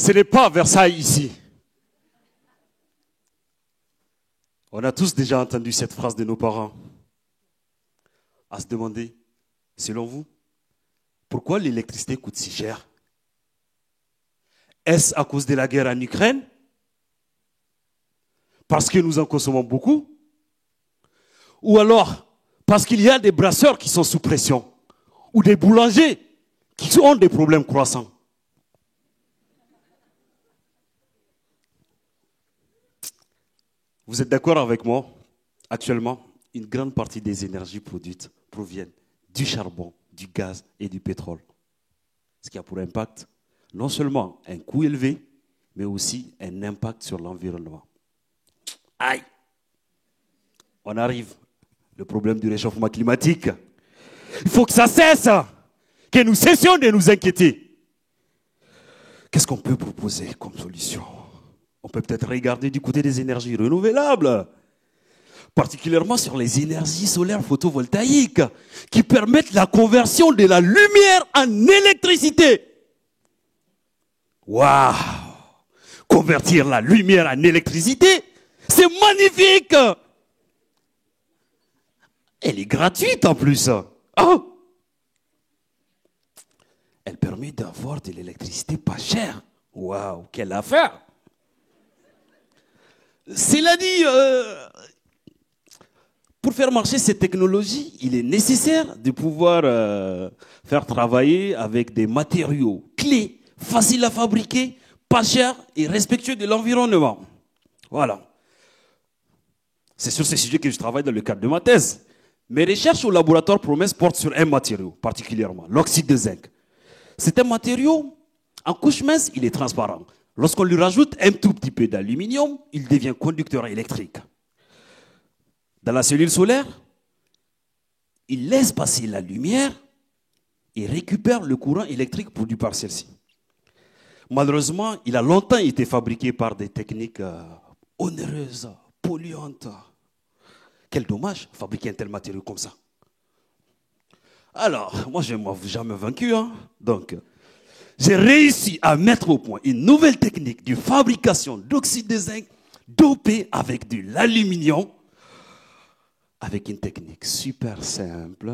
Ce n'est pas Versailles ici. On a tous déjà entendu cette phrase de nos parents. À se demander, selon vous, pourquoi l'électricité coûte si cher? Est-ce à cause de la guerre en Ukraine? Parce que nous en consommons beaucoup? Ou alors parce qu'il y a des brasseurs qui sont sous pression? Ou des boulangers qui ont des problèmes croissants? Vous êtes d'accord avec moi? Actuellement, une grande partie des énergies produites proviennent du charbon, du gaz et du pétrole. Ce qui a pour impact non seulement un coût élevé, mais aussi un impact sur l'environnement. Aïe! On arrive. Le problème du réchauffement climatique. Il faut que ça cesse, que nous cessions de nous inquiéter. Qu'est-ce qu'on peut proposer comme solution? On peut peut-être regarder du côté des énergies renouvelables, particulièrement sur les énergies solaires photovoltaïques, qui permettent la conversion de la lumière en électricité. Waouh! Convertir la lumière en électricité, c'est magnifique! Elle est gratuite en plus. Oh! Elle permet d'avoir de l'électricité pas chère. Waouh, quelle affaire! Cela dit, pour faire marcher cette technologie, il est nécessaire de pouvoir faire travailler avec des matériaux clés, faciles à fabriquer, pas chers et respectueux de l'environnement. Voilà. C'est sur ces sujets que je travaille dans le cadre de ma thèse. Mes recherches au laboratoire Promesse portent sur un matériau particulièrement, l'oxyde de zinc. C'est un matériau, en couche mince, il est transparent. Lorsqu'on lui rajoute un tout petit peu d'aluminium, il devient conducteur électrique. Dans la cellule solaire, il laisse passer la lumière et récupère le courant électrique produit par celle-ci. Malheureusement, il a longtemps été fabriqué par des techniques onéreuses, polluantes. Quel dommage, fabriquer un tel matériau comme ça. Alors, moi, je ne m'avoue jamais vaincu. Donc, j'ai réussi à mettre au point une nouvelle technique de fabrication d'oxyde de zinc dopé avec de l'aluminium, avec une technique super simple,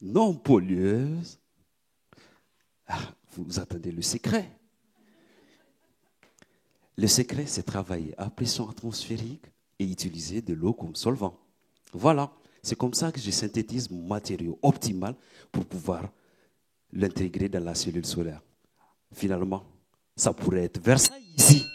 non pollueuse. Vous attendez le secret. Le secret, c'est travailler à pression atmosphérique et utiliser de l'eau comme solvant. Voilà, c'est comme ça que je synthétise mon matériau optimal pour pouvoir l'intégrer dans la cellule solaire. Finalement, ça pourrait être Versailles ici.